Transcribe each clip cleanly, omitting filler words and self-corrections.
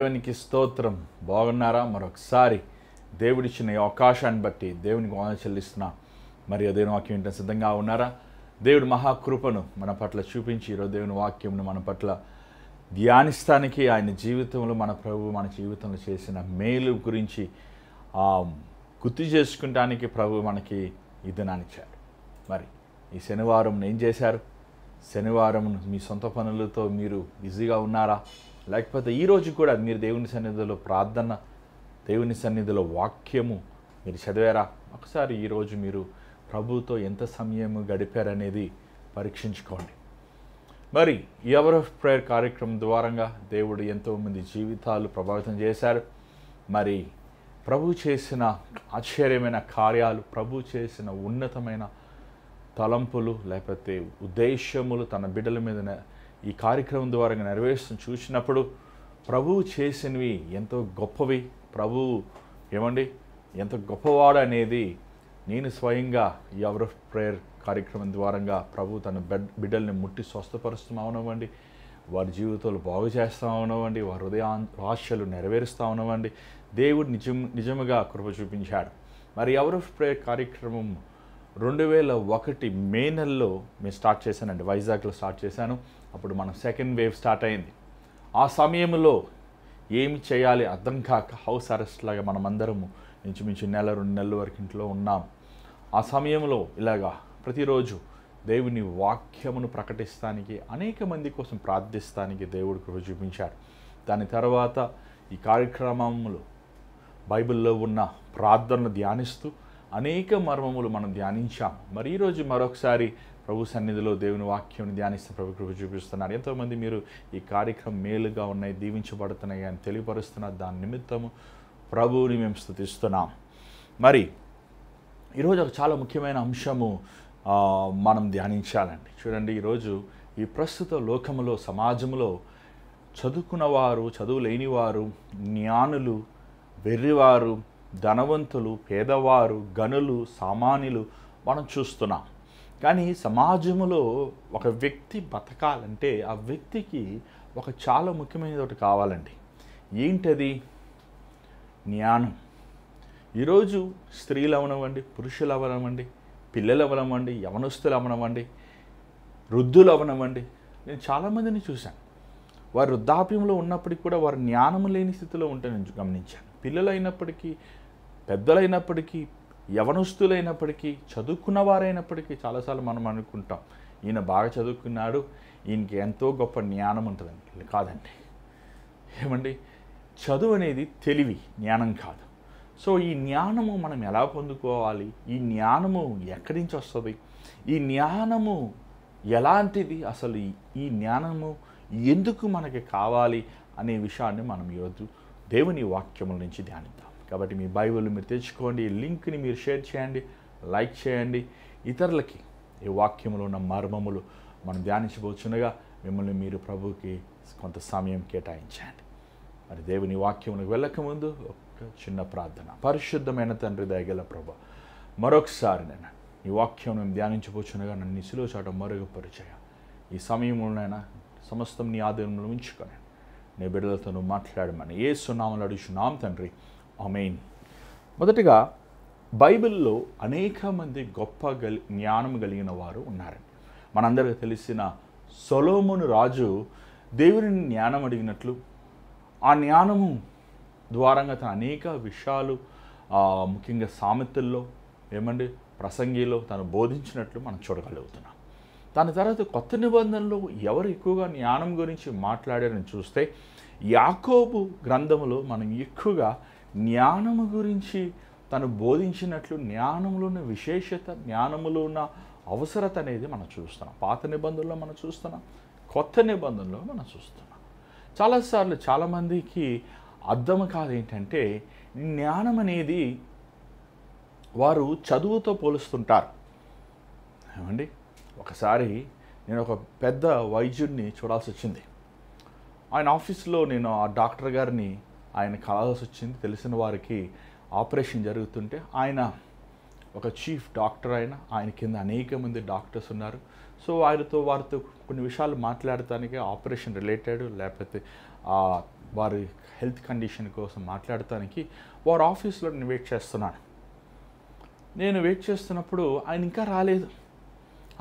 దేవునికి స్తోత్రం. బాగున్నారా? మరొకసారి దేవుడిచ్చిన ఈ అవకాశాన్ని బట్టి దేవునికి వందనాలు చెల్లిస్తున్నా. మరి దేవుని వాక్యం వింటే సిద్ధంగా ఉన్నారా? దేవుడి మహాకృపను మన పట్ల చూపించి ఈరోజు దేవుని వాక్యంను మన పట్ల ధ్యానిస్తానికి, ఆయన జీవితంలో మన ప్రభు మన జీవితంలో చేసిన మేలు గురించి గుర్తు చేసుకుంటానికి ప్రభు మనకి ఈ దినాన్ని ఇచ్చారు. మరి ఈ శనివారం ఏం చేశారు? శనివారం మీ సొంత పనులతో మీరు బిజీగా ఉన్నారా? లేకపోతే ఈరోజు కూడా మీరు దేవుని సన్నిధిలో ప్రార్థన, దేవుని సన్నిధిలో వాక్యము మీరు చదివారా? ఒకసారి ఈరోజు మీరు ప్రభుతో ఎంత సమయం గడిపారనేది పరీక్షించుకోండి. మరి ఈ అవర్ ఆఫ్ ప్రేయర్ కార్యక్రమం ద్వారంగా దేవుడు ఎంతోమంది జీవితాలు ప్రభావితం చేశారు. మరి ప్రభు చేసిన ఆశ్చర్యమైన కార్యాలు, ప్రభు చేసిన ఉన్నతమైన తలంపులు లేకపోతే ఉద్దేశములు తన బిడ్డల మీద ఈ కార్యక్రమం ద్వారా నెరవేరుస్తూ చూసినప్పుడు ప్రభువు చేసినవి ఎంతో గొప్పవి. ప్రభువు ఎంత గొప్పవాడు అనేది నేను స్వయంగా ఈ అవర్ ఆఫ్ ప్రేయర్ కార్యక్రమం ద్వారంగా ప్రభు తన బిడ్డల్ని ముట్టి స్వస్థపరుస్తూ ఉన్నవండి, వారి జీవితాలు బాగు చేస్తూ ఉన్నవండి, వారి హృదయాశలు నెరవేరుస్తూ ఉన్నవండి. దేవుడు నిజముగా కృప చూపించాడు. మరి అవర్ ఆఫ్ ప్రేయర్ కార్యక్రమం 2001 మే నెలలో నేను స్టార్ట్ చేశానండి. వైజాగ్లో స్టార్ట్ చేశాను. అప్పుడు మన సెకండ్ వేవ్ స్టార్ట్ అయింది. ఆ సమయంలో ఏమి చేయాలి అర్థం కాక హౌస్ అరెస్ట్ లాగా మనమందరము ఇంచుమించు 1-2 నెలల వరకు ఇంట్లో ఉన్నాం. ఆ సమయంలో ఇలాగా ప్రతిరోజు దేవుని వాక్యమును ప్రకటిస్తానికి, అనేక మంది కోసం ప్రార్థిస్తానికి దేవుడు కృప చూపించాడు. దాని తర్వాత ఈ కార్యక్రమంలో బైబిల్లో ఉన్న ప్రార్థనలు ధ్యానిస్తూ అనేక మర్మములు మనం ధ్యానించాం. మరి ఈరోజు మరొకసారి ప్రభు సన్నిధిలో దేవుని వాక్యం ధ్యానిస్తూ ప్రభు కృప చూపిస్తున్నారు. ఎంతోమంది మీరు ఈ కార్యక్రమం మేలుగా ఉన్నాయి, దీవించబడుతున్నాయి అని తెలియపరుస్తున్నారు. దాని నిమిత్తము ప్రభువుని మేము స్తుతిస్తున్నాం. మరి ఈరోజు ఒక చాలా ముఖ్యమైన అంశము మనం ధ్యానించాలండి. చూడండి, ఈరోజు ఈ ప్రస్తుత లోకములో, సమాజంలో చదువుకున్నవారు, చదువు లేనివారు, జ్ఞానులు, వెర్రివారు, ధనవంతులు, పేదవారు, గనులు, సామాన్యులు మనం చూస్తున్నాం. కానీ సమాజంలో ఒక వ్యక్తి బతకాలంటే ఆ వ్యక్తికి ఒక చాలా ముఖ్యమైనది ఒకటి కావాలండి. ఏంటది? జ్ఞానం. ఈరోజు స్త్రీలు అవనవ్వండి, పురుషులు అవనవ్వండి, పిల్లలు అవనవ్వండి, యవనస్తులు అవనవ్వండి, వృద్ధులు అవనవ్వండి, నేను చాలామందిని చూశాను. వారు వృద్ధాప్యంలో ఉన్నప్పటికీ కూడా వారు జ్ఞానం లేని స్థితిలో ఉంటే నేను గమనించాను. పిల్లలైనప్పటికీ, పెద్దలైనప్పటికీ, యవనస్తులైనప్పటికీ, చదువుకున్నవారైనప్పటికీ చాలాసార్లు మనం అనుకుంటాం ఈయన బాగా చదువుకున్నాడు, ఈయనకి ఎంతో గొప్ప జ్ఞానం ఉంటుందండి. కాదండి. చదువు అనేది తెలివి, జ్ఞానం కాదు. సో ఈ జ్ఞానము మనం ఎలా పొందుకోవాలి? ఈ జ్ఞానము ఎక్కడి నుంచి వస్తుంది? ఈ జ్ఞానము ఎలాంటిది? అసలు ఈ జ్ఞానము ఎందుకు మనకి కావాలి అనే విషయాన్ని మనం ఈరోజు దేవుని వాక్యముల నుంచి ధ్యానిద్దాం. కాబట్టి మీ బైబిల్ మీరు తెచ్చుకోండి, ఈ లింక్ని మీరు షేర్ చేయండి, లైక్ చేయండి. ఇతరులకి ఈ వాక్యములో ఉన్న మర్మములు మనం ధ్యానించబోచుండగా మిమ్మల్ని మీరు ప్రభువుకి కొంత సమయం కేటాయించండి. మరి దేవుని వాక్యములకు వెళ్ళకముందు ఒక చిన్న ప్రార్థన. పరిశుద్ధమైన తండ్రి, దయగల ప్రభు, మరొకసారి నేను ఈ వాక్యం మేము ధ్యానించబోచుండగా నన్ను నీ సిలువ చాట మరుగుపరిచయ. ఈ సమయంలోనైనా సమస్తం నీ ఆధీనంలో ఉంచుకొని నీ బిడ్డలతో నువ్వు మాట్లాడమని యేసు నామములో అడుగుచున్నాం తండ్రి, ఆమేన్. మొదటిగా బైబిల్లో అనేక మంది గొప్ప జ్ఞానం కలిగిన వారు ఉన్నారండి. మనందరికీ తెలిసిన సొలొమోను రాజు దేవుని జ్ఞానం అడిగినట్లు, ఆ జ్ఞానము ద్వారంగా తన అనేక విషయాలు ముఖ్యంగా సామెతల్లో ప్రసంగిలో తను బోధించినట్లు మనం చూడగలుగుతున్నాం. దాని తర్వాత కొత్త నిబంధనలో ఎవరు ఎక్కువగా జ్ఞానం గురించి మాట్లాడారని చూస్తే యాకోబు గ్రంథములో మనం ఎక్కువగా జ్ఞానము గురించి తను బోధించినట్లు, జ్ఞానంలో ఉన్న విశేషత, జ్ఞానములో ఉన్న అవసరత అనేది మనం చూస్తున్నాం. పాత నిబంధనలో మనం చూస్తున్నాం, కొత్త నిబంధనలో మనం చూస్తున్నాం. చాలాసార్లు చాలామందికి అర్థం కాదు ఏంటంటే జ్ఞానం అనేది వారు చదువుతో పోలుస్తుంటారు. ఒకసారి నేను ఒక పెద్ద వైద్యుడిని చూడాల్సి వచ్చింది. ఆయన ఆఫీస్లో నేను ఆ డాక్టర్ గారిని ఆయన కలవాల్సి వచ్చింది. తెలిసిన వారికి ఆపరేషన్ జరుగుతుంటే ఆయన ఒక చీఫ్ డాక్టర్, ఆయన కింద అనేక మంది డాక్టర్స్ ఉన్నారు. సో వారితో కొన్ని విషయాలు మాట్లాడటానికి ఆపరేషన్ రిలేటెడ్ లేకపోతే వారి హెల్త్ కండిషన్ కోసం మాట్లాడటానికి వారి ఆఫీస్లో నేను వెయిట్ చేస్తున్నాను. నేను వెయిట్ చేస్తున్నప్పుడు ఆయన ఇంకా రాలేదు.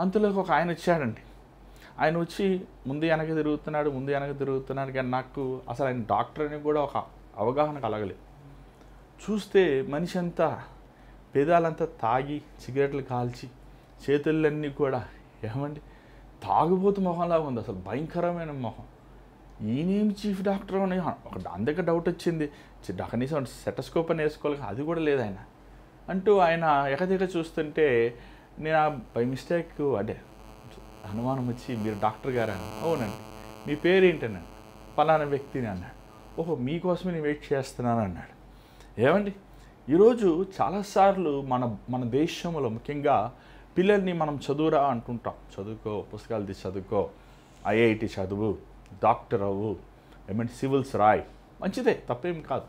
అంతలోకి ఒక ఆయన వచ్చాడండి. ఆయన వచ్చి ముందు వెనక తిరుగుతున్నాడు కానీ నాకు అసలు ఆయన డాక్టర్ అని కూడా ఒక అవగాహన కలగలేదు. చూస్తే మనిషి అంతా పేదాలంతా తాగి సిగరెట్లు కాల్చి చేతులన్నీ కూడా ఏమండి తాగుబోతు మొహంలాగా ఉంది. అసలు భయంకరమైన మొహం. ఈయనేమి చీఫ్ డాక్టర్ అని ఒక అందరికీ డౌట్ వచ్చింది. కనీసం సెటస్కోప్ అని వేసుకోవాలి, అది కూడా లేదు ఆయన అంటూ ఆయన ఎకదిక చూస్తుంటే నేను బై మిస్టేక్ అదే అనుమానం వచ్చి మీరు డాక్టర్ గారు అని. అవునండి. మీ పేరేంటన్నాడు. పలానా వ్యక్తిని అన్నాడు. ఓహో మీకోసమే నేను వెయిట్ చేస్తున్నాను అన్నాడు. ఏమండి ఈరోజు చాలాసార్లు మన దేశంలో ముఖ్యంగా పిల్లల్ని మనం చదువురా అంటుంటాం. చదువుకో, పుస్తకాలు తీసి చదువుకో, ఐఐటి చదువు, డాక్టర్ అవ్వు, ఏమంటే సివిల్స్ రాయ్, మంచిదే, తప్పేం కాదు.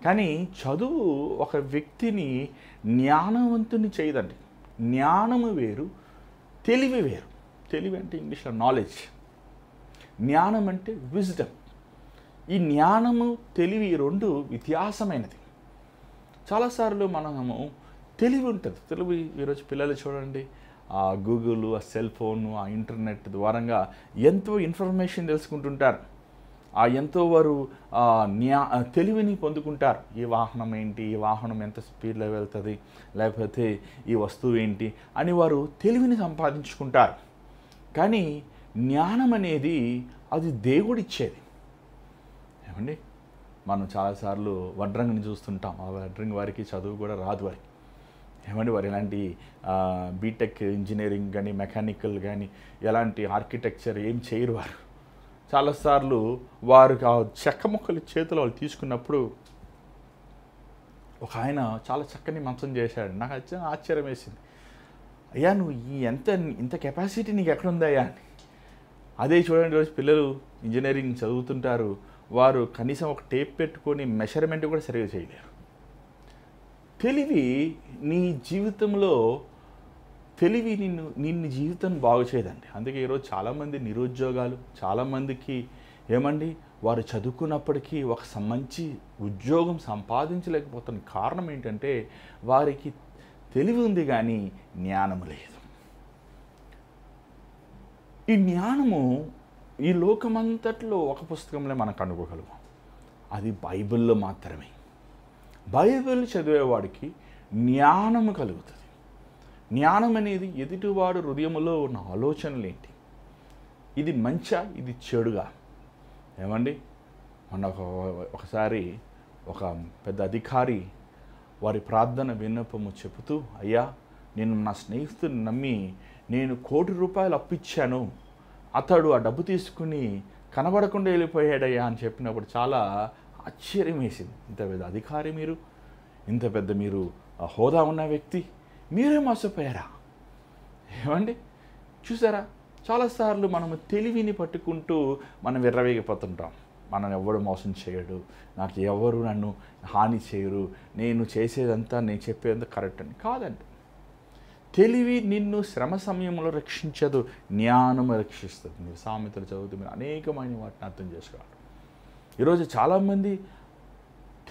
కానీ చదువు ఒక వ్యక్తిని జ్ఞానవంతుని చేయదండి. జ్ఞానము వేరు, తెలివి వేరు. తెలివి అంటే ఇంగ్లీష్లో నాలెడ్జ్, జ్ఞానం అంటే విజ్డమ్. ఈ జ్ఞానము తెలివి రెండు వ్యత్యాసమైనది. చాలాసార్లు మనము తెలివి ఉంటుంది. తెలివి ఈరోజు పిల్లలు చూడండి, ఆ గూగుల్, ఆ సెల్ ఫోను, ఆ ఇంటర్నెట్ ద్వారంగా ఎంతో ఇన్ఫర్మేషన్ తెలుసుకుంటుంటారు. ఎంతో వారు తెలివిని పొందుకుంటారు. ఈ వాహనం ఏంటి, ఈ వాహనం ఎంత స్పీడ్లో వెళ్తుంది, లేకపోతే ఈ వస్తువు ఏంటి అని వారు తెలివిని సంపాదించుకుంటారు. కానీ జ్ఞానం అనేది అది దేవుడిచ్చేది. ఏమండి మనం చాలాసార్లు వడ్రంగిని చూస్తుంటాం. ఆ వడ్రంగి వారికి చదువు కూడా రాదు వారికి. ఏమండి వారు ఎలాంటి బీటెక్ ఇంజనీరింగ్ కానీ మెకానికల్ కానీ ఎలాంటి ఆర్కిటెక్చర్ ఏం చేయరు వారు. చాలాసార్లు వారు ఆ చెక్క ముక్కలు చేతిలో వాళ్ళు తీసుకున్నప్పుడు ఒక ఆయన చాలా చక్కని మంచం చేశాడు. నాకు ఆశ్చర్యం వేసింది. అయ్యా నువ్వు ఇంత కెపాసిటీ నీకు ఎక్కడుందయ్యా అని. అదే చూడండి రోజు పిల్లలు ఇంజనీరింగ్ చదువుతుంటారు, వారు కనీసం ఒక టేప్ పెట్టుకొని మెషర్మెంట్ కూడా సరిగ్గా చేయలేరు. తెలివి నీ జీవితంలో తెలివి నిన్ను జీవితం బాగు చేయదండి. అందుకే ఈరోజు చాలామంది నిరుద్యోగాలు, చాలామందికి ఏమండి వారు చదువుకున్నప్పటికీ ఒక మంచి ఉద్యోగం సంపాదించలేకపోతున్న కారణం ఏంటంటే వారికి తెలివి ఉంది కానీ జ్ఞానం లేదు. ఈ జ్ఞానము ఈ లోకమంతట్లో ఒక పుస్తకంలో మనకు అనుకోగలము. అది బైబిల్లో మాత్రమే. బైబిల్ చదివేవాడికి జ్ఞానము కలుగుతుంది. జ్ఞానం అనేది ఎదుటివాడు హృదయంలో ఉన్న ఆలోచనలు ఏంటి, ఇది మంచా, ఇది చెడుగా. ఏమండి మొన్న ఒకసారి ఒక పెద్ద అధికారి వారి ప్రార్థన విన్నపము చెబుతూ, అయ్యా నేను నా స్నేహితుని నమ్మి నేను ₹1,00,00,000 అప్పిచ్చాను, అతడు ఆ డబ్బు తీసుకుని కనబడకుండా వెళ్ళిపోయాడయ్యా అని చెప్పినప్పుడు చాలా ఆశ్చర్యం వేసింది. ఇంత పెద్ద అధికారి మీరు, ఇంత పెద్ద మీరు హోదా ఉన్న వ్యక్తి, మీరే మోసపోయారా? ఏమండి చూసారా, చాలాసార్లు మనము తెలివిని పట్టుకుంటూ మనం విర్రవేగిపోతుంటాం. మనం ఎవడు మోసం చేయడు, నాకు ఎవరు నన్ను హాని చేయరు, నేను చేసేదంతా నేను చెప్పేదంతా కరెక్ట్ అని. కాదండి, తెలివి నిన్ను శ్రమ సమయంలో రక్షించదు, జ్ఞానము రక్షిస్తుంది. మీరు సామెతలు చదువుతూ మీరు అనేకమైన వాటిని అర్థం చేసుకోవాలి. ఈరోజు చాలామంది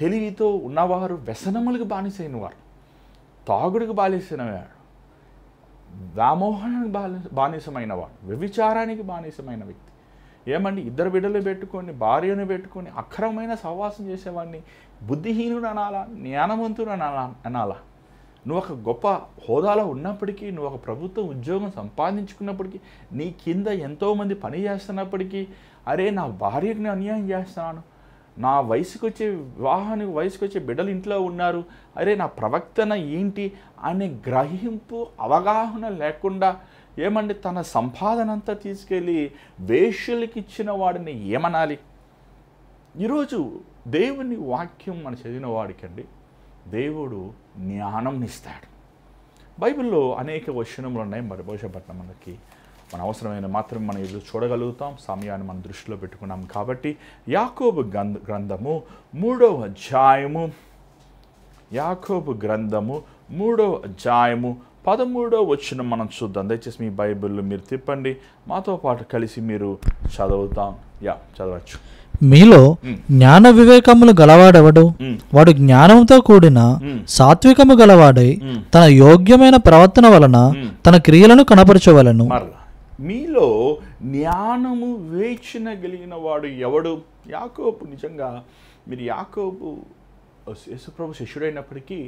తెలివితో ఉన్నవారు వ్యసనములకు బానిసైన వారు, తాగుడికి బానిసైనవాడు, వ్యామోహానికి బానిసమైన వాడు, వ్యభిచారానికి బానిసమైన వ్యక్తి. ఏమండి 2 బిడ్డలు పెట్టుకొని, భార్యను పెట్టుకొని అక్రమమైన సహవాసం చేసేవాడిని బుద్ధిహీనుడు అనాలా, జ్ఞానవంతుడు అనాలా? నువ్వు ఒక గొప్ప హోదాలో ఉన్నప్పటికీ, నువ్వు ఒక ప్రభుత్వ ఉద్యోగం సంపాదించుకున్నప్పటికీ, నీ కింద ఎంతోమంది పని చేస్తున్నప్పటికీ, అరే నా భార్యకు నేను అన్యాయం చేస్తున్నాను, నా వివాహానికి వయసుకు వచ్చే బిడ్డలు ఇంట్లో ఉన్నారు, అరే నా ప్రవర్తన ఏంటి అనే గ్రహింపు అవగాహన లేకుండా ఏమండి తన సంపాదన అంతా తీసుకెళ్ళి వేశ్యలకి ఇచ్చిన వాడిని ఏమనాలి? ఈరోజు దేవుని వాక్యం మనం చదివిన వాడికండి దేవుడు జ్ఞానం ఇస్తాడు. బైబిల్లో అనేక వచనములు ఉన్నాయి. మరి భవిష్యత్తులో మనకి మన అవసరమైన మాత్రం మనం ఎదురు చూడగలుగుతాం. సమయాన్ని మనం దృష్టిలో పెట్టుకున్నాం కాబట్టి యాకోబు గ్రంథము 3వ అధ్యాయము, యాకోబు గ్రంథము 3వ అధ్యాయము 13వ వచనం మనం చూద్దాం. దయచేసి మీ బైబిల్లో మీరు తిప్పండి, మాతో పాటు కలిసి మీరు చదువుతాం. చదవచ్చు. మీలో జ్ఞాన వివేకములు గలవాడెవడు? వాడు జ్ఞానంతో కూడిన సాత్వికము గలవాడై తన యోగ్యమైన ప్రవర్తన వలన తన క్రియలను కనపరచవలను. మీలో జ్ఞానము వివేచన కలిగిన వాడు ఎవడు? యాకోబు. నిజంగా మీరు యాకోబు యేసుప్రభు శిష్యుడైనప్పటికీ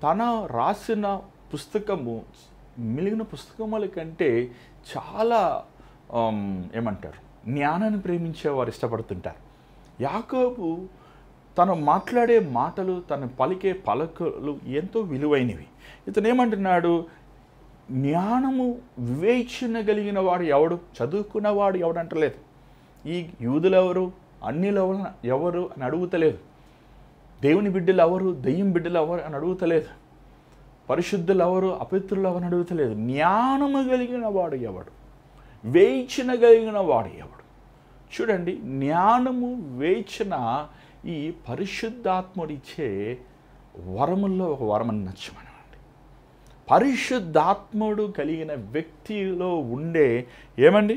తన రాసిన పుస్తకము మిగిలిన పుస్తకముల కంటే చాలా ఏమంటారు, జ్ఞానాన్ని ప్రేమించేవారు ఇష్టపడుతుంటారు. యాకోబు తను మాట్లాడే మాటలు, తను పలికే పలకలు ఎంతో విలువైనవి. ఇతను ఏమంటున్నాడు? జ్ఞానము వివేచన కలిగిన వాడు ఎవడు? చదువుకున్నవాడు ఎవడు అంటలేదు. ఈ యూదులు ఎవరు, అన్యులు ఎవరు అని అడుగుతలేదు. దేవుని బిడ్డలు ఎవరు, దెయ్యం బిడ్డలు ఎవరు అని అడుగుతలేదు. పరిశుద్ధులు ఎవరు, అపవిత్రులు ఎవరు అని అడుగుతలేదు. జ్ఞానము కలిగిన వాడు ఎవడు? వేచన కలిగిన వాడు ఎవడు? చూడండి, జ్ఞానము వేచన ఈ పరిశుద్ధాత్ముడిచ్చే వరముల్లో ఒక వరమని నచ్చమనండి. పరిశుద్ధాత్ముడు కలిగిన వ్యక్తిలో ఉండే ఏమండి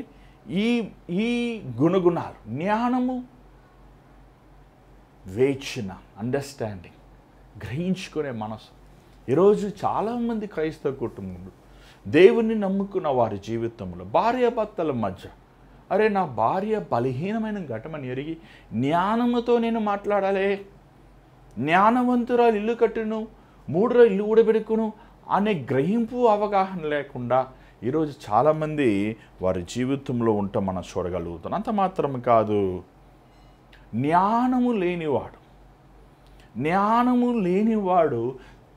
ఈ గుణగుణాలు, జ్ఞానము, వేచన, అండర్స్టాండింగ్, గ్రహించుకునే మనసు. ఈరోజు చాలామంది క్రైస్తవ కుటుంబంలో దేవుణ్ణి నమ్ముకున్న వారి జీవితంలో భార్యాభర్తల మధ్య, అరే నా భార్య బలహీనమైన ఘటమని ఎరిగి జ్ఞానముతో నేను మాట్లాడాలి, జ్ఞానవంతురాలు ఇల్లు కట్టును, 3 రోజులు ఇల్లు ఊడబెడుకును అనే గ్రహింపు అవగాహన లేకుండా ఈరోజు చాలామంది వారి జీవితంలో ఉంటే మనం చూడగలుగుతాం. అంత మాత్రం కాదు, జ్ఞానము లేనివాడు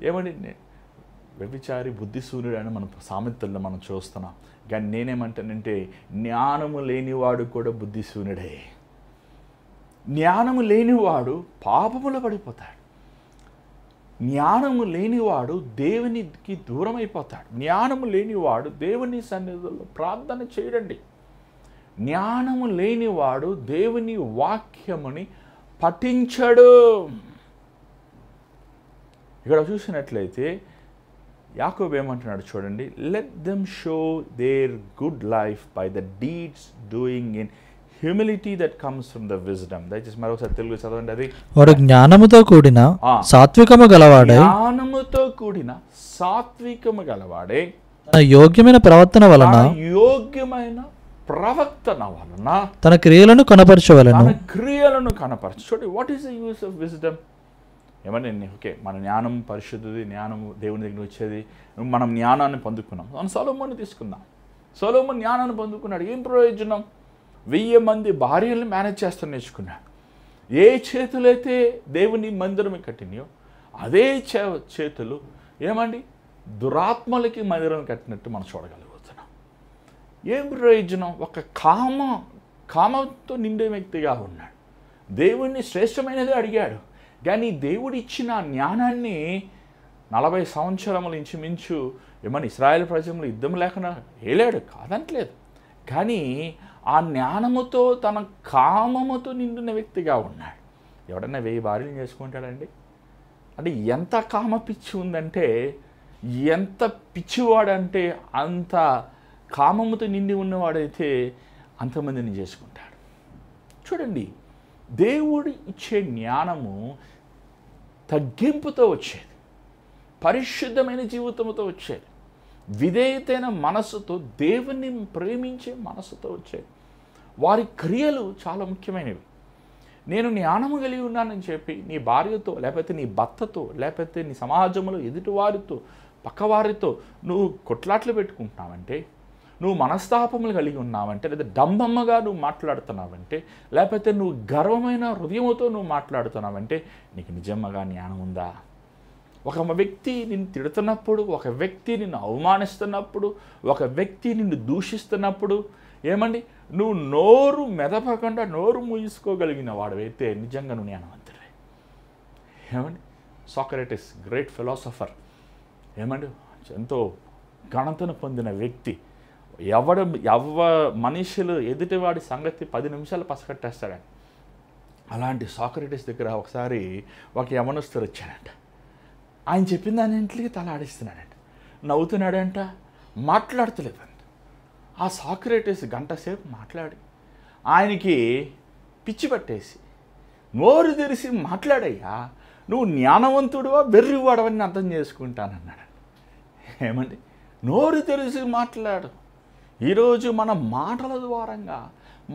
ఏమండి, వ్యభిచారి, బుద్ధిశూన్యుడు అని మనం సామెతల్లో మనం చూస్తున్నాం. కానీ నేనేమంటానంటే జ్ఞానము లేనివాడు కూడా బుద్ధిశూన్యుడే. జ్ఞానము లేనివాడు పాపములో పడిపోతాడు. జ్ఞానము లేనివాడు దేవునికి దూరం అయిపోతాడు. జ్ఞానము లేనివాడు దేవుని సన్నిధిలో ప్రార్థన చేయడండి. జ్ఞానము లేనివాడు దేవుని వాక్యముని పఠించడు. ఇక్కడ చూసినట్లయితే యాకోబు ఏమంటున్నాడు చూడండి, let them show their good life by the deeds doing in humility that comes from the wisdom. దయచేసి మరొకసారి తెలుగు చదవండి. అది వాడు జ్ఞానముతో కూడిన సాత్వికము గలవాడే, జ్ఞానముతో కూడిన సాత్వికము గలవాడే తన యోగ్యమైన ప్రవర్తన వలన తన క్రియలను కనపరచవలను. చూడండి, what is the use of wisdom? ఏమన్నా ఓకే, మన జ్ఞానం పరిశుద్ధది, జ్ఞానం దేవుని దగ్గర వచ్చేది, మనం జ్ఞానాన్ని పొందుకున్నాం. మనం సొలొమోను తీసుకుందాం. సొలొమోను జ్ఞానాన్ని పొందుకున్నాడు. ఏం ప్రయోజనం? 1000 మంది భార్యలను మేనేజ్ చేస్తూ నేర్చుకున్నాడు. ఏ చేతులైతే దేవుని మందిరం కట్టినాయో అదే చేతులు ఏమండి దురాత్మలకి మందిరం కట్టినట్టు మనం చూడగలుగుతున్నాం. ఏం ప్రయోజనం? ఒక కామంతో నిండే వ్యక్తిగా ఉన్నాడు. దేవుణ్ణి శ్రేష్టమైనదే అడిగాడు. కానీ దేవుడిచ్చిన జ్ఞానాన్ని 40 సంవత్సరముల ఇంచుమించు ఏమన్నా ఇశ్రాయేల్ ప్రజలు యుద్ధం లేకుండా ఏలాడు, కాదంటలేదు. కానీ ఆ జ్ఞానముతో తన కామముతో నిండిన వ్యక్తిగా ఉన్నాడు. ఎవడన్నా 1000 భార్యలు చేసుకుంటాడండి? అంటే ఎంత కామ పిచ్చి ఉందంటే, ఎంత పిచ్చివాడంటే అంత కామముతో నిండి ఉన్నవాడైతే అంతమందిని చేసుకుంటాడు. చూడండి, దేవుడు ఇచ్చే జ్ఞానము తగ్గింపుతో వచ్చేది, పరిశుద్ధమైన జీవితంతో వచ్చేది, విధేయతైన మనసుతో, దేవుణ్ణి ప్రేమించే మనసుతో వచ్చేది. వారి క్రియలు చాలా ముఖ్యమైనవి. నేను జ్ఞానము కలిగి ఉన్నానని చెప్పి నీ భార్యతో, లేకపోతే నీ భర్తతో, లేకపోతే నీ సమాజంలో ఎదుటివారితో, పక్కవారితో నువ్వు కొట్లాట్లు పెట్టుకుంటున్నావంటే, నువ్వు మనస్తాపములు కలిగి ఉన్నావంటే, లేదా డంబమ్మగా నువ్వు మాట్లాడుతున్నావంటే, లేకపోతే నువ్వు గర్వమైన హృదయంతో నువ్వు మాట్లాడుతున్నావంటే నీకు నిజంగా జ్ఞానం ఉందా? ఒక వ్యక్తి నిన్ను తిడుతున్నప్పుడు, ఒక వ్యక్తి నిన్ను అవమానిస్తున్నప్పుడు, ఒక వ్యక్తి నిన్ను దూషిస్తున్నప్పుడు ఏమండి నువ్వు నోరు మెదపకుండా నోరు మూసుకోగలిగిన వాడవైతే నిజంగా నువ్వు జ్ఞానవంతుడే. ఏమండి సాక్రటీస్, గ్రేట్ ఫిలాసఫర్, ఏమండి ఎంతో ఘనతను పొందిన వ్యక్తి, మనుషులు ఎదుటివాడి సంగతి 10 నిమిషాలు పసగట్టేస్తాడని. అలాంటి సాక్రటీస్ దగ్గర ఒకసారి ఒక యవనస్తుడు వచ్చాడంట. ఆయన చెప్పిన దానింటికి తల ఆడిస్తున్నాడంట. నవ్వుతున్నాడంట, మాట్లాడతలేదంట. ఆ సాక్రేటిస్ గంట సేపు మాట్లాడి ఆయనకి పిచ్చి పట్టేసి, నోరు తెరిసి మాట్లాడయ్యా, నువ్వు జ్ఞానవంతుడువా వెర్రివాడవని అర్థం చేసుకుంటానన్నాడు. ఏమండి, నోరు తెరిసి మాట్లాడు. ఈరోజు మన మాటల ద్వారంగా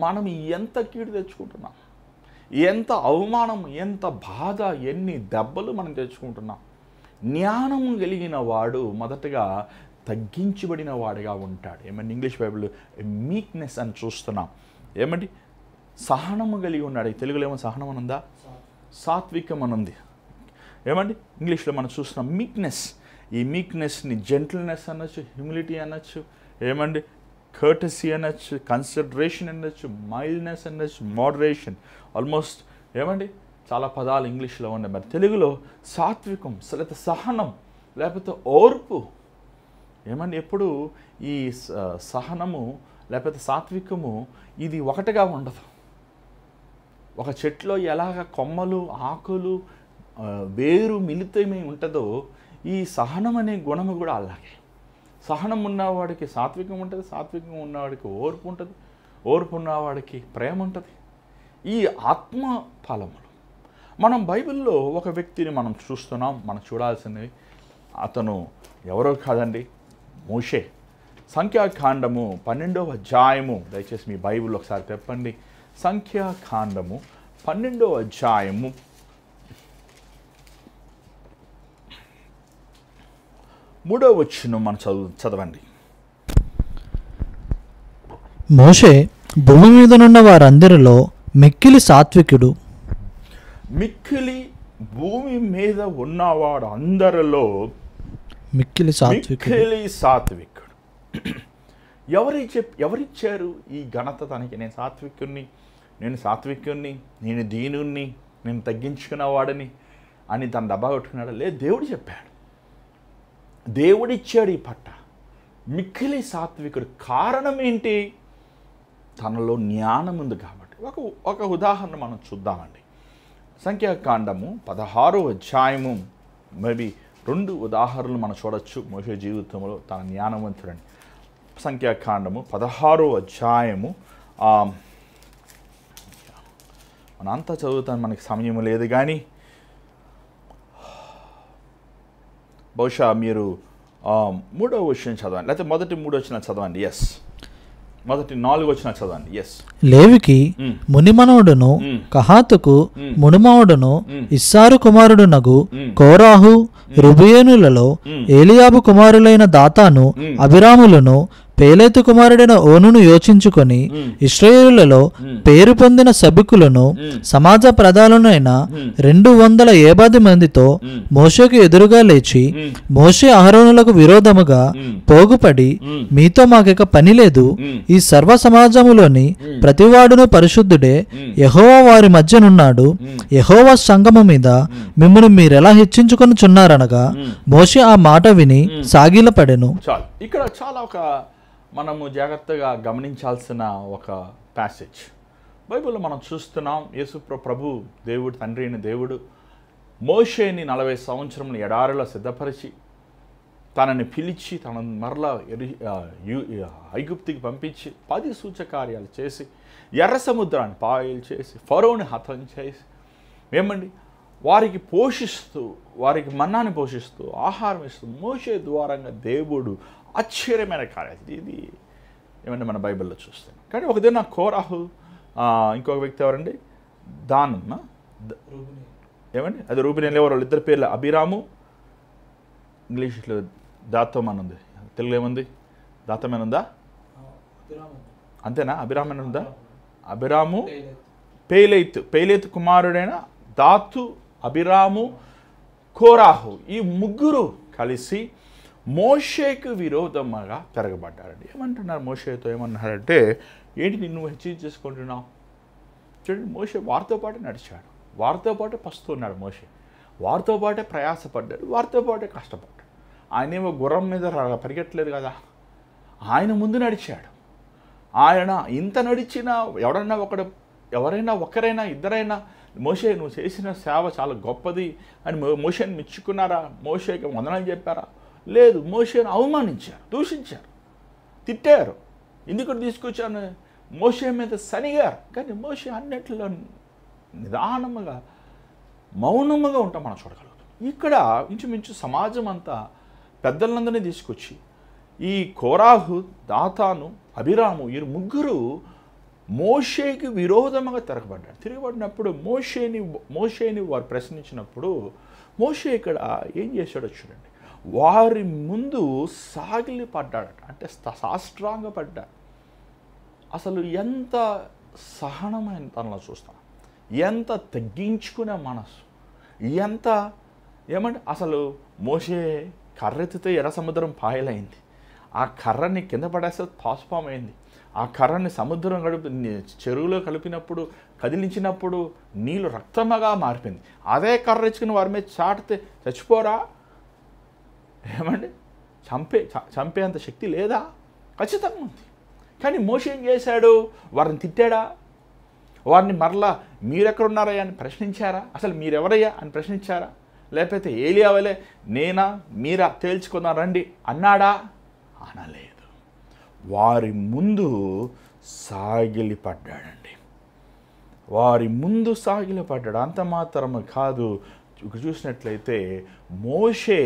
మనం ఎంత కీడు తెచ్చుకుంటున్నాం, ఎంత అవమానం, ఎంత బాధ, ఎన్ని దెబ్బలు మనం తెచ్చుకుంటున్నాం. జ్ఞానం కలిగిన వాడు మొదటగా తగ్గించబడిన వాడిగా ఉంటాడు. ఏమండి, ఇంగ్లీష్ బైబిల్ మీక్నెస్ అని చూస్తున్నాం. ఏమండి, సహనము కలిగి ఉన్నాడు. తెలుగులో ఏమో సహనం అని ఉందా, సాత్వికం అని ఉంది. ఏమండి, ఇంగ్లీష్లో మనం చూస్తున్నాం మీక్నెస్. ఈ మీక్నెస్ని జెంటిల్నెస్ అనొచ్చు, హ్యూమిలిటీ అనొచ్చు, ఏమండి కర్టసీ అనొచ్చు, కన్సిడరేషన్ అనొచ్చు, మైల్డ్నెస్ అనొచ్చు, మోడరేషన్. ఆల్మోస్ట్ ఏమండి చాలా పదాలు ఇంగ్లీష్లో ఉన్నాయి. మరి తెలుగులో సాత్వికం, లేకపోతే సహనం, లేకపోతే ఓర్పు. ఏమండి, ఎప్పుడు ఈ సహనము లేకపోతే సాత్వికము ఇది ఒకటిగా ఉండదు. ఒక చెట్లో ఎలాగ కొమ్మలు, ఆకులు, వేరు మిళితమై ఉంటుందో ఈ సహనం అనే గుణము కూడా అలాగే. సహనం ఉన్నవాడికి సాత్వికం ఉంటుంది, సాత్వికం ఉన్నవాడికి ఓర్పు ఉంటుంది, ఓర్పు ఉన్నవాడికి ప్రేమ ఉంటుంది. ఈ ఆత్మ ఫలములు మనం బైబిల్లో ఒక వ్యక్తిని మనం చూస్తున్నాం. మనం చూడాల్సినవి అతను ఎవరో కాదండి, మోషే. సంఖ్యాకాండము 12వ అధ్యాయము, దయచేసి మీ బైబిల్ ఒకసారి తెప్పండి. సంఖ్యాకాండము 12వ అధ్యాయము 3వ వచనం మనం చదవండి. మోషే భూమి మీదనున్న వారందరిలో మిక్కిలి సాత్వికుడు. మిక్కిలి భూమి మీద ఉన్నవాడు అందరిలో మిక్కిలి సాత్వికుడు. ఎవరిచ్చారు ఈ ఘనత తనకి? నేను సాత్వికుణ్ణి, నేను దీనుణ్ణి, నేను తగ్గించుకున్నవాడని అని తన డబ్బా కొట్టుకున్నాడు? లేదు, దేవుడు చెప్పాడు, దేవుడిచ్చాడు ఈ పట్ట. మిక్కిలి సాత్వికుడు. కారణం ఏంటి? తనలో జ్ఞానం ఉంది కాబట్టి. ఒక ఉదాహరణ మనం చూద్దామండి. సంఖ్యాకాండము 16వ అధ్యాయము, మేబీ 2 ఉదాహరణలు మనం చూడొచ్చు మోషే జీవితంలో తన జ్ఞానవంతుడని. సంఖ్యాకాండము 16వ అధ్యాయము, మనంతా చదువుతాను, మనకి సమయం లేదు, కానీ బహుశా మీరు 3వ వచనం చదవండి, లేకపోతే మొదటి 3 వచనాలు చదవండి. ఎస్, మొదటి 4 వచనాలు చదవండి. ఎస్. లేవికి మునిమనవుడును, కహాతుకు మునిమనుడును, ఇస్సారు కుమారుడునగు కోరాహు, రుబేనులలో ఏలియాబు కుమారులైన దాతాను, అభిరాములను, పేలేతు కుమారుడైన ఓనును యోచించుకొని ఇశ్రాయేలులలో పేరు పొందిన సభికులను, సమాజ ప్రధానులైన 250 మందితో మోషేకు ఎదురుగా లేచి, మోషే అహరోనులకు విరోధముగా పోగుపడి, మీతో మాకిక పని లేదు, ఈ సర్వ సమాజములోని ప్రతివాడును పరిశుద్ధుడే, యెహోవా వారి మధ్యనున్నాడు, యెహోవా సంగము మీద మిమ్మల్ని మీరెలా హెచ్చించుకొనుచున్నారనగా మోషే ఆ మాట విని సాగిలపడెను. చాలు. ఇక్కడ చాలా మనము జాగ్రత్తగా గమనించాల్సిన ఒక ప్యాసేజ్ బైబిల్లో మనం చూస్తున్నాం. యేసు ప్రభు, దేవుడు, తండ్రి అయిన దేవుడు మోషేని 40 సంవత్సరములు ఎడారిలో సిద్ధపరిచి తనని పిలిచి తనను మరలా ఐగుప్తికి పంపించి 10 సూచకార్యాలు చేసి, ఎర్ర సముద్రాన్ని పాయలు చేసి, ఫరోని హతం చేసి, ఏమండి వారికి పోషిస్తూ, వారికి మన్నాని పోషిస్తూ, ఆహారం ఇస్తూ మోషే ద్వారంగా దేవుడు ఆశ్చర్యమైన కార్యాలు. ఇది ఏమంటే మన బైబిల్లో చూస్తాం. కానీ ఒక దిన కోరాహు, ఇంకొక వ్యక్తి ఎవరండి, దానమ్మ, ఏమండి అది రూబేను, ఎవరు వాళ్ళిద్దరి పేర్లు అభిరాము, ఇంగ్లీష్లో దాతోమని ఉంది, తెలుగులో ఏముంది, దాతమని ఉందా? అంతేనా? అభిరామని ఉందా? అభిరాము, పేలేతు కుమారుడైన దాతు, అభిరాము, కోరాహు, ఈ ముగ్గురు కలిసి మోషేకు విరోధంగా తిరగబడ్డారండి. ఏమంటున్నారు మోషేతో? ఏమన్నారంటే, ఏంటి నిన్ను హెచ్చించేసుకుంటున్నావు? చూడండి, మోషే వారితో పాటు నడిచాడు, వారితో పాటు పస్తున్నాడు. మోషే వారితో పాటే ప్రయాసపడ్డాడు, వారితో పాటే కష్టపడ్డాడు. ఆయనేమో గుర్రం మీద పరిగెట్టలేదు కదా, ఆయన ముందు నడిచాడు. ఆయన ఇంత నడిచినా ఎవరైనా ఒకరైనా ఇద్దరైనా మోషే నువ్వు చేసిన సేవ చాలా గొప్పది అని మోషేని మెచ్చుకున్నారా? మోషేకి వందనాలు చెప్పారా? లేదు, మోషేను అవమానించారు, దూషించారు, తిట్టారు. ఎందుకు తీసుకొచ్చాను? మోషే మీద సనిగారు. కానీ మోషే అన్నిట్లో నిదానముగా మౌనముగా ఉంటాం మనం చూడగలుగుతాం. ఇక్కడ ఇంచుమించు సమాజం అంతా పెద్దలందరినీ తీసుకొచ్చి ఈ కోరాహు, దాతాను, అభిరాము ఈ ముగ్గురు మోషేకి విరోధముగా తిరగబడినప్పుడు మోషేని వారు ప్రశ్నించినప్పుడు మోషే ఇక్కడ ఏం చేశాడో చూడండి. వారి ముందు సాగిలి పడ్డాడట, అంటే సాష్టాంగపడ్డాడు. అసలు ఎంత సహనమైన తనలో చూస్తాం, ఎంత తగ్గించుకునే మనసు, ఎంత ఏమంటే అసలు మోషే కర్రెత్తితే ఎర్ర సముద్రం పాయలైంది, ఆ కర్రని కింద పడేస్తే పాసుపామైంది, ఆ కర్రని సముద్రం చెరువులో కలిపినప్పుడు కదిలించినప్పుడు నీళ్ళు రక్తముగా మారిపోయింది. అదే కర్ర ఇచ్చుకుని వారి మీద చాటితే చచ్చిపోరా? ఏమండి, చంపేంత శక్తి లేదా? ఖచ్చితంగా ఉంది. కానీ మోషే ఏం చేశాడు? వారిని తిట్టాడా? వారిని మరలా మీరెక్కడున్నారయ్యా అని ప్రశ్నించారా? అసలు మీరెవరయ్యా అని ప్రశ్నించారా? లేకపోతే ఏలియా వలె నేనా మీరా తేల్చుకున్నారండి అన్నాడా? అనలేదు. వారి ముందు సాగిలిపడ్డాడండి. వారి ముందు సాగిలిపడ్డాడు. అంత మాత్రమే కాదు, చూసినట్లయితే మోషే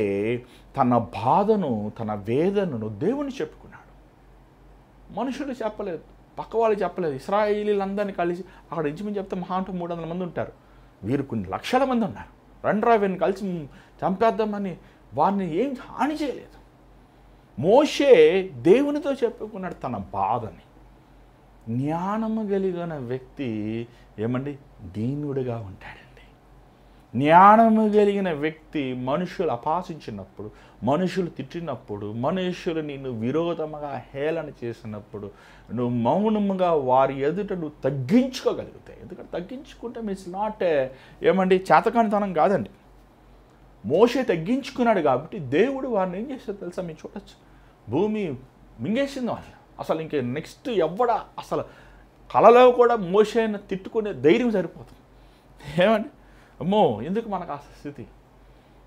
తన బాధను, తన వేదనను దేవుని చెప్పుకున్నాడు. మనుషులు చెప్పలేదు, పక్క వాళ్ళు చెప్పలేదు. ఇశ్రాయేలీలందరినీ కలిసి అక్కడ ఇంచుమించు చెప్తే మహా అంటే 300 మంది ఉంటారు. వీరు కొన్ని లక్షల మంది ఉన్నారు. రండ్రా వీరిని కలిసి చంపేద్దామని వారిని ఏం హాని చేయలేదు. మోషే దేవునితో చెప్పుకున్నాడు తన బాధని. జ్ఞానము కలిగిన వ్యక్తి ఏమండి దీనుడిగా ఉంటాడండి. జ్ఞానము కలిగిన వ్యక్తి మనుషులు అపహాసించినప్పుడు, మనుషులు తిట్టినప్పుడు, మనుషులు నిన్ను విరోధముగా హేళన చేసినప్పుడు నువ్వు మౌనముగా వారి ఎదుట నువ్వు తగ్గించుకోగలుగుతాయి. ఎందుకంటే తగ్గించుకుంటే మీన్స్ నాట్ ఏమండి చేతకానితనం కాదండి. మోషే తగ్గించుకున్నాడు కాబట్టి దేవుడు వారిని ఏం చేస్తాడు తెలుసా? మీరు చూడొచ్చు, భూమి మింగేసింది వాళ్ళు. అసలు ఇంక నెక్స్ట్ ఎవడా అసలు కలలో కూడా మోషేని తిట్టుకునే ధైర్యం సరిపోతుంది. ఏమండి, అమ్మో ఎందుకు మనకు ఆ స్థితి?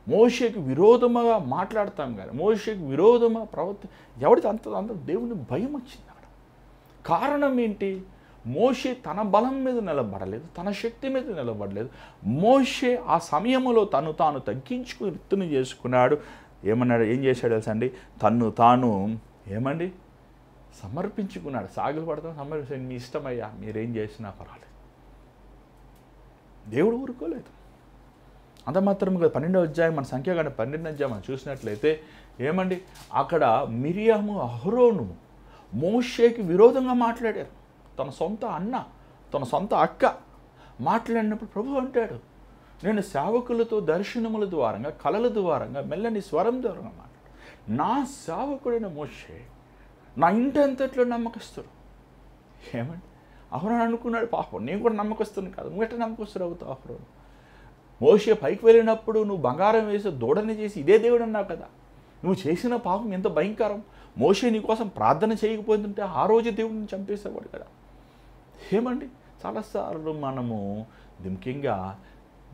మోషేకి విరోధముగా మాట్లాడతాం కానీ మోషేకి విరోధముగా ఎవడితే అంత దేవుని భయం వచ్చింది అక్కడ. కారణం ఏంటి? మోషే తన బలం మీద నిలబడలేదు, తన శక్తి మీద నిలబడలేదు. మోషే ఆ సమయంలో తాను తగ్గించుకుని రిత్తుని చేసుకున్నాడు. ఏమన్నాడు? ఏం చేశాడు తెలుసా అండి? తాను ఏమండి సమర్పించుకున్నాడు. సాగులు పడతాం, సమర్పించాడు. మీ ఇష్టమయ్యా, మీరేం చేసినా పర్వాలేదు. దేవుడు ఊరుకోలేదు. అంత మాత్రం కదా. 12వ అధ్యాయం మన సంఖ్యాకాండం 12వ అధ్యాయం మనం చూసినట్లయితే ఏమండి అక్కడ మిరియాము, అహరోను మోషేకి విరోధంగా మాట్లాడారు. తన సొంత అన్న, తన సొంత అక్క మాట్లాడినప్పుడు ప్రభు అంటాడు, నేను సేవకులతో దర్శనముల ద్వారంగా, కళల ద్వారంగా, మెల్లని స్వరం ద్వారంగా మాట్లాడు. నా సేవకుడైన మోషే నా ఇంటి అంతట్లో నమ్మకస్తుడు. ఏమండి అహరోను అనుకున్నాడు, పాపం నేను కూడా నమ్మకస్తుని కాదు, నువ్వు ఎట్లా నమ్మకస్తుడు అవుతావు అహరోను? మోషే పైకి వెళ్ళినప్పుడు నువ్వు బంగారం వేసి దూడని చేసి ఇదే దేవుడు అన్నావు కదా, నువ్వు చేసిన పాపం ఎంత భయంకరం. మోషే నీ కోసం ప్రార్థన చేయకపోతుంటే ఆ రోజు దేవుడిని చంపేసేవాడు కదా. ఏమండి చాలాసార్లు మనము ముఖ్యంగా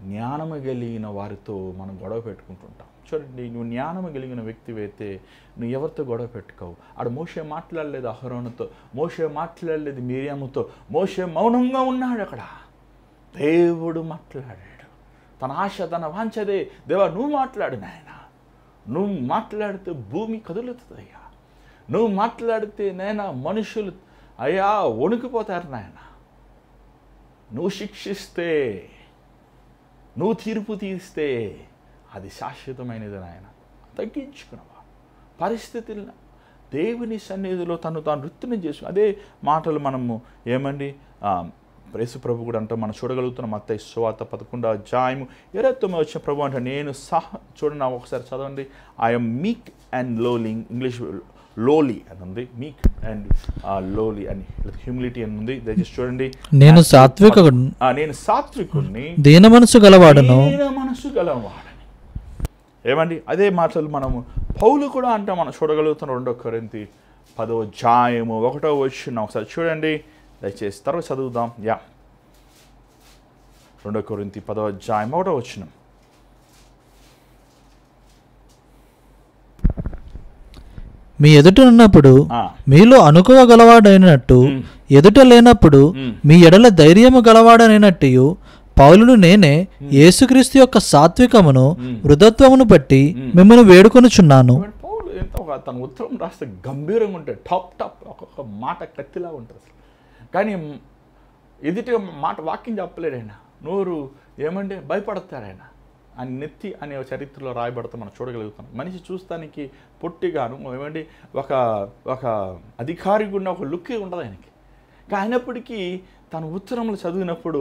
జ్ఞానము కలిగిన వారితో మనం గొడవ పెట్టుకుంటుంటాం. చూడండి, నువ్వు జ్ఞానము కలిగిన వ్యక్తివైతే నువ్వు ఎవరితో గొడవ పెట్టుకోవు. ఆడ మోషే మాట్లాడలేదు అహరోనుతో, మోషే మాట్లాడలేదు మిరియాముతో. మోషే మౌనంగా ఉన్నాడు. అక్కడ దేవుడు మాట్లాడాడు. తన ఆశ, తన వాంఛదే, దేవా నువ్వు మాట్లాడు నాయన, నువ్వు మాట్లాడితే భూమి కదులుతుంది అయ్యా, నువ్వు మాట్లాడితే నాయన మనుషులు అయ్యా వణికిపోతారు నాయన, నువ్వు శిక్షిస్తే, నువ్వు తీర్పు తీస్తే అది శాశ్వతమైనది నాయన. తగ్గించుకున్నవా పరిస్థితులను దేవుని సన్నిధిలో తాను వృత్తిని చేసుకుని అదే మాటలు మనము ఏమండి యేసు ప్రభు కూడా అంటే మనం చూడగలుగుతున్నాం. మత్తయి సువార్త 11వ అధ్యాయము 29వ వచ్చిన ప్రభు అంటే నేను చూడండి ఒకసారి చదవండి. ఐఎమ్ మీక్ అండ్ లోలీ, ఇంగ్లీష్ లోలీ అని ఉంది, మీక్ అండ్ లోలీ అని, హ్యూమిలిటీ అని ఉంది. దయచేసి చూడండి. నేను సాత్వికుడిని, దీన మనసు గలవాడని. ఏమండి అదే మాటలు మనము పౌలు కూడా అంటే మనం చూడగలుగుతున్నాం. 2 కొరింథీ 10వ అధ్యాయము 1వ వచనం ఒకసారి చూడండి దయచేసి, తర్వాత చదువుదాం. 2 కొరింథీ 10వ అధ్యాయం 1వ వచనం. మీ ఎదుట ఉన్నప్పుడు ఆ, మీలో అనుకువ గలవాడైనట్టు ఎదుట లేనప్పుడు మీ ఎడల ధైర్యము గలవాడనైనట్టు పౌలును నేనే యేసుక్రీస్తు యొక్క సాత్వికమును వృధత్వమును బట్టి మిమ్మల్ని వేడుకొనుచున్నాను. చూడండి, పౌలు ఎంత తన ఉత్తరం రాస్తే గంభీరంగా ఉంటుంది, టాప్ ఒక్కొక్క మాట కత్తిలా ఉంటుంది అసలు. కానీ ఎదుటి మాట వాక్యం చెప్పలేడు ఆయన, నోరు ఏమంటే భయపడతాడు ఆయన. ఆయన నెత్తి అనే చరిత్రలో రాయబడతా మనం చూడగలుగుతాం. మనిషి చూస్తానికి పొట్టిగాను ఏమంటే ఒక ఒక అధికారి ఉన్న ఒక లుక్ ఉండదు ఆయనకి. కానీ అయినప్పటికీ తన ఉత్తరములు చదివినప్పుడు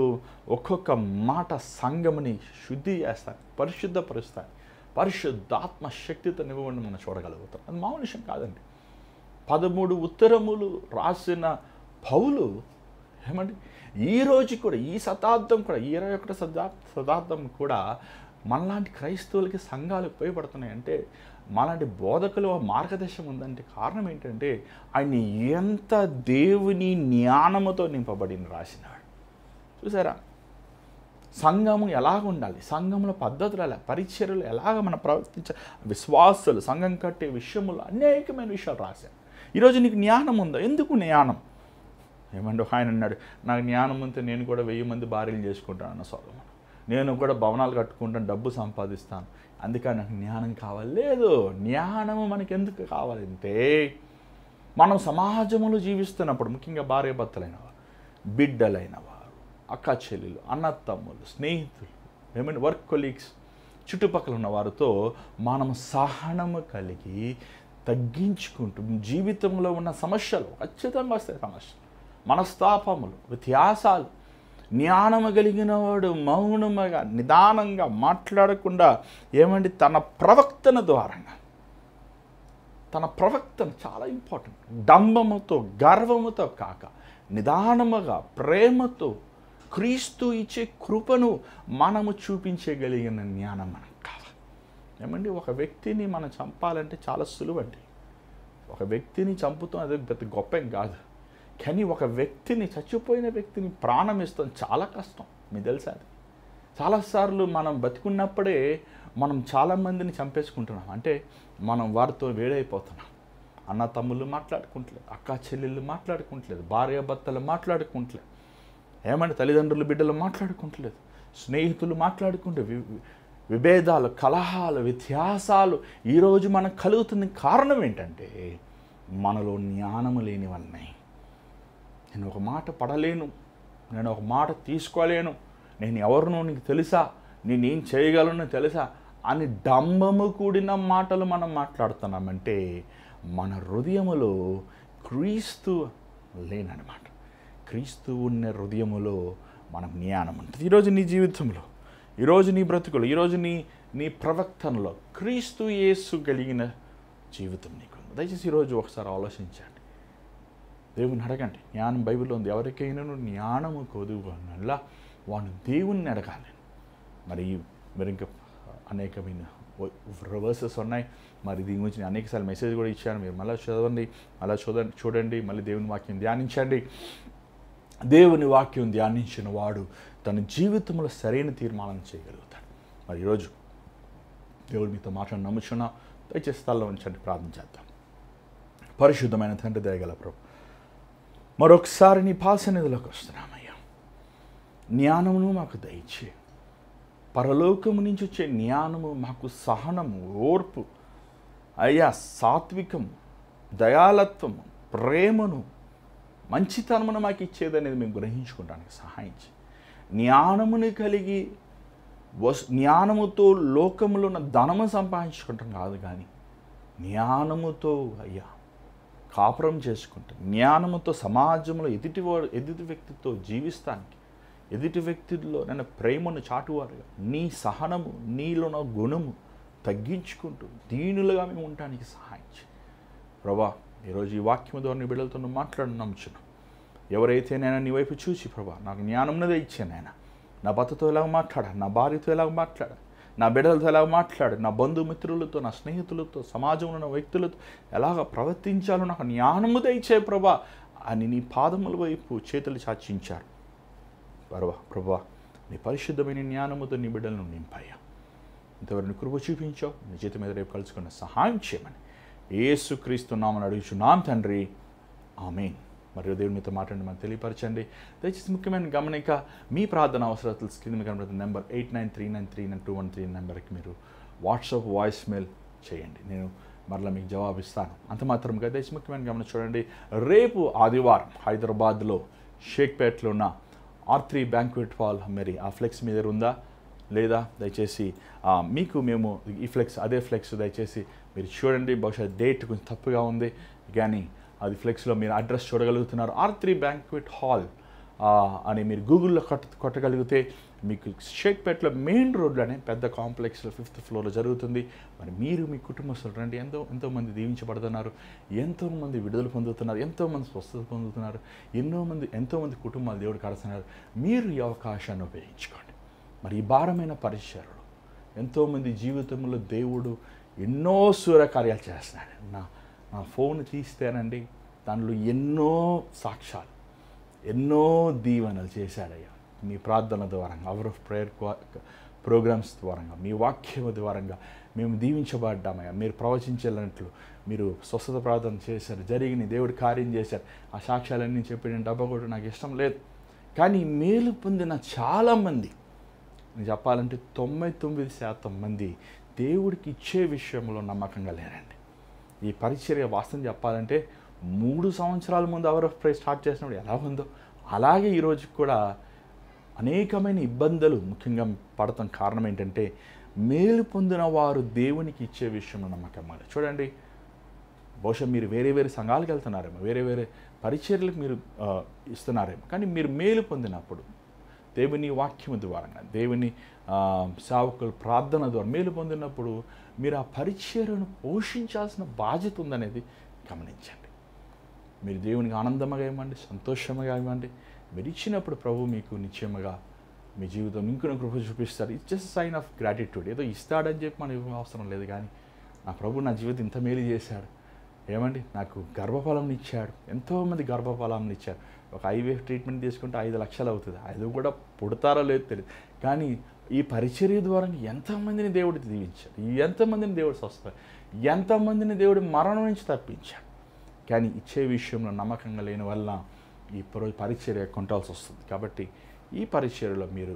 ఒక్కొక్క మాట సంఘముని శుద్ధి చేస్తాయి, పరిశుద్ధపరుస్తాయి, పరిశుద్ధాత్మ శక్తితో నివ్వండి మనం చూడగలుగుతాం. అది మామూలు విషయం కాదండి. 13 ఉత్తరములు రాసిన పౌలు ఏమండి ఈ రోజు కూడా, ఈ శతాబ్దం కూడా, 21వ శతాబ్దం కూడా మనలాంటి క్రైస్తవులకి సంఘాలు ఉపయోగపడుతున్నాయి అంటే, మనలాంటి బోధకులు మార్గదర్శనం ఉందంటే కారణం ఏంటంటే ఆయన ఎంత దేవుని జ్ఞానముతో నింపబడిన రాసినాడు. చూసారా, సంఘము ఎలాగ ఉండాలి, సంఘంలో పద్ధతులు ఎలా, పరిచర్యలు ఎలాగ మనం ప్రవర్తించాలి, విశ్వాసాలు, సంఘం కట్టే విషయములు అనేకమైన విషయాలు రాశారు. ఈరోజు నీకు జ్ఞానం ఉందా? ఎందుకు జ్ఞానం? ఏమంటే ఆయన అన్నాడు, నాకు జ్ఞానం ఉంటే నేను కూడా 1000 మంది భార్యలు చేసుకుంటాను అన్న సొలొమోను. నేను కూడా భవనాలు కట్టుకుంటాను, డబ్బు సంపాదిస్తాను, అందుకని నాకు జ్ఞానం కావాలి. లేదు, జ్ఞానము మనకి ఎందుకు కావాలంటే మనం సమాజంలో జీవిస్తున్నప్పుడు, ముఖ్యంగా భార్యాభర్తలైన వారు, బిడ్డలైన వారు, అక్క చెల్లెలు, అన్నతమ్ములు, స్నేహితులు, ఏమైనా వర్క్ కొలీగ్స్, చుట్టుపక్కల ఉన్న వారితో మనం సహనము కలిగి తగ్గించుకుంటూ జీవితంలో ఉన్న సమస్యలు ఖచ్చితంగా వస్తాయి. సమస్యలు, మనస్తాపములు, వ్యత్యాసాలు. జ్ఞానము కలిగిన వాడు మౌనముగా నిదానంగా మాట్లాడకుండా ఏమండి తన ప్రవక్తన ద్వారంగా, తన ప్రవక్తన చాలా ఇంపార్టెంట్, డంబముతో గర్వముతో కాక నిదానముగా ప్రేమతో క్రీస్తు ఇచ్చే కృపను మనము చూపించగలిగిన జ్ఞానం మనకు కావాలి. ఏమండి ఒక వ్యక్తిని మనం చంపాలంటే చాలా సులువండి. ఒక వ్యక్తిని చంపుతాం, అది పెద్ద గొప్ప ఏం కాదు. కానీ ఒక వ్యక్తిని, చచ్చిపోయిన వ్యక్తిని ప్రాణం ఇస్తాం చాలా కష్టం. మీకు తెలుసా? అది చాలాసార్లు మనం బతికున్నప్పుడే మనం చాలామందిని చంపేసుకుంటున్నాం. అంటే మనం వారితో వేడైపోతున్నాం. అన్న తమ్ముళ్ళు మాట్లాడుకుంటలేదు, అక్క చెల్లెళ్ళు మాట్లాడుకుంటలేదు, భార్యాభర్తలు మాట్లాడుకుంటలేదు, ఏమంటే తల్లిదండ్రులు బిడ్డలు మాట్లాడుకుంటలేదు, స్నేహితులు మాట్లాడుకుంటే విభేదాలు, కలహాలు, వ్యత్యాసాలు ఈరోజు మనకు కలుగుతున్న కారణం ఏంటంటే మనలో జ్ఞానము లేని వల్లనే. నేను ఒక మాట పడలేను, నేను ఒక మాట తీసుకోలేను, నేను ఎవరినో నీకు తెలుసా, నేనేం చేయగలను తెలుసా అని డంబము కూడిన మాటలు మనం మాట్లాడుతున్నామంటే మన హృదయములో క్రీస్తు లేనన్నమాట. క్రీస్తు ఉన్న హృదయములో మన జ్ఞానం ఉంటుంది. ఈరోజు నీ జీవితంలో, ఈరోజు నీ బ్రతుకులో, ఈరోజు నీ ప్రవర్తనలో క్రీస్తు యేసు కలిగిన జీవితం నీకు. దయచేసి ఈరోజు ఒకసారి ఆలోచించండి, దేవుని అడగండి. జ్ఞానం బైబిల్లో ఉంది, ఎవరికైనా జ్ఞానము కొదువనలా వాడు దేవుణ్ణి అడగాలి. మరి ఇంకా అనేకమైన వర్సెస్ ఉన్నాయి. మరి దీని గురించి నేను అనేకసార్లు మెసేజ్ కూడా ఇచ్చాను, మీరు మళ్ళీ చదవండి, అలా చూడండి, మళ్ళీ దేవుని వాక్యం ధ్యానించండి. దేవుని వాక్యం ధ్యానించిన వాడు తన జీవితంలో సరైన తీర్మానం చేయగలుగుతాడు. మరి ఈరోజు దేవుడు మీతో మాట్లాడి నమ్ముచున్నా, దయచేసి స్థలంలో ఉంచండి, ప్రార్థన చేద్దాం. పరిశుద్ధమైన తండ్రి, దయగల ప్రభు, మరొకసారి నీ పాసన్నిధిలోకి వస్తున్నామయ్యా. జ్ఞానమును మాకు దయచే, పరలోకము నుంచి వచ్చే జ్ఞానము మాకు సహనము, ఓర్పు అయ్యా, సాత్వికము, దయాలత్వము, ప్రేమను, మంచితనమును మాకు ఇచ్చేదనేది మేము గ్రహించుకోవడానికి సహాయించి, జ్ఞానముని కలిగి జ్ఞానముతో లోకములో ఉన్న ధనము సంపాదించుకుంటాం కాదు, కానీ జ్ఞానముతో అయ్యా కాపురం చేసుకుంటాం, జ్ఞానముతో సమాజంలో ఎదుటి వ్యక్తితో జీవిస్తానికి, ఎదుటి వ్యక్తిలో నన్ను ప్రేమను చాటువారుగా, నీ సహనము, నీలోన గుణము తగ్గించుకుంటూ దీనులుగా మేము ఉండటానికి సహాయించి ప్రభా, ఈరోజు ఈ వాక్యం ద్వారా నీ బిడ్డలతో నమ్ముచున్నాం. ఎవరైతే నేను నీ వైపు చూసి ప్రభా నాకు జ్ఞానంనదే ఇచ్చానైనా, నా భర్తతో ఎలాగ మాట్లాడాలి, నా భార్యతో ఎలాగ మాట్లాడాలి, నా బిడ్డలతో ఎలాగ మాట్లాడాలి, నా బంధుమిత్రులతో, నా స్నేహితులతో, సమాజంలో ఉన్న వ్యక్తులతో ఎలాగ ప్రవర్తించాలో నాకు జ్ఞానము దయచే ప్రభా అని నీ పాదముల వైపు చేతులు చాచించారు. ప్రభా నీ పరిశుద్ధమైన జ్ఞానముతో నీ బిడ్డలను నింపాయా. ఇంతవరకు కృప చూపించావు, నీ చేతి మీద రేపు కలుసుకున్న సహాయం చేయమని యేసుక్రీస్తు నామమున అడుగుచున్నాం తండ్రి, ఆమేన్. మరియు దేవుని మీతో మాట్లాడి మనం తెలియపరచండి. దయచేసి ముఖ్యమైన గమనిక, మీ ప్రార్థన అవసరాలు స్క్రీన్ మీద కనబడుతున్న నెంబర్ 8939392113 నెంబర్కి మీరు వాట్సాప్ వాయిస్ మెయిల్ చేయండి. నేను మరలా మీకు జవాబు ఇస్తాను. అంత మాత్రంగా దయచేసి ముఖ్యమైన గమనిక చూడండి. రేపు ఆదివారం హైదరాబాద్లో షేక్పేట్లో ఉన్న R3 బ్యాంక్వెట్ హాల్ మరి ఆ ఫ్లెక్స్ మీ దగ్గర ఉందా లేదా దయచేసి మీకు మేము ఈ ఫ్లెక్స్ అదే ఫ్లెక్స్ దయచేసి మీరు చూడండి. బహుశా డేట్ కొంచెం తప్పుగా ఉంది కానీ అది ఫ్లెక్స్లో మీరు అడ్రస్ చూడగలుగుతున్నారు. R3 బ్యాంక్వెట్ హాల్ అని మీరు గూగుల్లో కొట్టగలిగితే మీకు షేక్పేట్లో మెయిన్ రోడ్లోనే పెద్ద కాంప్లెక్స్లో 5th ఫ్లోర్లో జరుగుతుంది. మరి మీరు మీ కుటుంబస్తులు రండి. ఎంతోమంది దీవించబడుతున్నారు, ఎంతోమంది విడుదల పొందుతున్నారు, ఎంతోమంది స్వస్థత పొందుతున్నారు, ఎంతోమంది కుటుంబాలు దేవుడు కడుతున్నారు. మీరు ఈ అవకాశాన్ని ఉపయోగించుకోండి. మరి ఈ భారమైన పరిచర్యలో ఎంతోమంది జీవితంలో దేవుడు ఎన్నో సూర్యకార్యాలు చేస్తున్నాడు. నా ఫోన్ తీస్తేనండి దానిలో ఎన్నో సాక్ష్యాలు, ఎన్నో దీవెనలు చేశాడయ్యా. మీ ప్రార్థన ద్వారంగా, అవర్ ఆఫ్ ప్రేయర్ ప్రోగ్రామ్స్ ద్వారంగా, మీ వాక్యం ద్వారంగా మేము దీవించబడ్డామయ్యా. మీరు ప్రవచించేటట్లు మీరు స్వస్థత ప్రార్థన చేశారు, జరిగిన దేవుడు కార్యం చేశారు. ఆ సాక్ష్యాలన్నీ చెప్పి నేను డబ్బా కూడా నాకు ఇష్టం లేదు. కానీ మేలు పొందిన చాలామంది, నేను చెప్పాలంటే 99% మంది దేవుడికి ఇచ్చే విషయంలో నమ్మకంగా లేరండి. ఈ పరిచర్య వాస్తవం చెప్పాలంటే 3 సంవత్సరాల ముందు అవర్ ఆఫ్ ప్రేయర్ స్టార్ట్ చేసినప్పుడు ఎలా ఉందో అలాగే ఈరోజు కూడా అనేకమైన ఇబ్బందులు ముఖ్యంగా పడతాం. కారణం ఏంటంటే మేలు పొందిన వారు దేవునికి ఇచ్చే విషయంలో నమ్మకం మాట. చూడండి, బహుశా మీరు వేరే వేరే సంఘాలకు వెళ్తున్నారేమో, వేరే వేరే పరిచర్యలకు మీరు ఇస్తున్నారేమో, కానీ మీరు మేలు పొందినప్పుడు దేవుని వాక్యము ద్వారంగా, దేవుని సేవకుల ప్రార్థన ద్వారా మేలు పొందినప్పుడు మీరు ఆ పరిచర్యను పోషించాల్సిన బాధ్యత ఉందనేది గమనించండి. మీరు దేవునికి ఆనందముగా ఇవ్వండి, సంతోషముగా ఇవ్వండి. మీరు ఇచ్చినప్పుడు ప్రభు మీకు నిశ్చయముగా మీ జీవితం ఇంకొన కృప చూపిస్తారు. It's just sign of gratitude. ఏదో ఇస్తాడని చెప్పి మనం ఇవ్వ అవసరం లేదు, కానీ నా ప్రభు నా జీవితం ఇంత మేలు చేశాడు, ఏమండి నాకు గర్భఫలం ఇచ్చాడు, ఎంతోమంది గర్భఫలం ఇచ్చారు. ఒక IVF ట్రీట్మెంట్ తీసుకుంటే 5 లక్షలు అవుతుంది. అది కూడా పుడతారో లేదో తెలియదు, కానీ ఈ పరిచర్య ద్వారా ఎంతమందిని దేవుడు దీవించాడు, ఎంతమందిని దేవుడు స్వస్థ, ఎంతమందిని దేవుడు మరణం నుంచి తప్పించాడు. కానీ ఇచ్చే విషయంలో నమ్మకంగా లేని వల్ల ఈ పరిచర్య కొంటాల్సి వస్తుంది. కాబట్టి ఈ పరిచర్యలో మీరు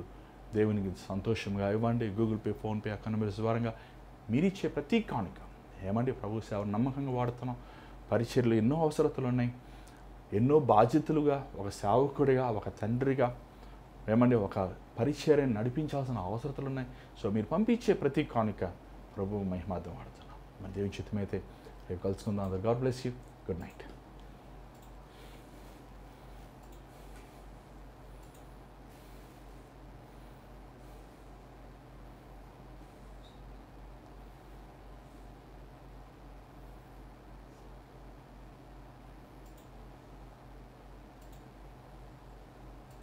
దేవునికి సంతోషంగా ఇవ్వండి. Google pay, PhonePe account numbers ద్వారా మీరు ఇచ్చే ప్రతి కానుక ఏమండి ప్రభు సేవ నమ్మకంగా వాడుతున్నాం. పరిచర్యలు ఎన్నో అవసరతలు ఉన్నాయి, ఎన్నో బాధ్యతలుగా, ఒక సేవకుడిగా, ఒక తండ్రిగా ఏమండి ఒక పరిచర్యను నడిపించాల్సిన అవసరతలు ఉన్నాయి. సో మీరు పంపించే ప్రతి కానుక ప్రభు మహిమార్థం వాడుతున్నాం. మన దేవుని చిత్తమైతే రేపు కలుసుకుందాం. God bless you. Good night.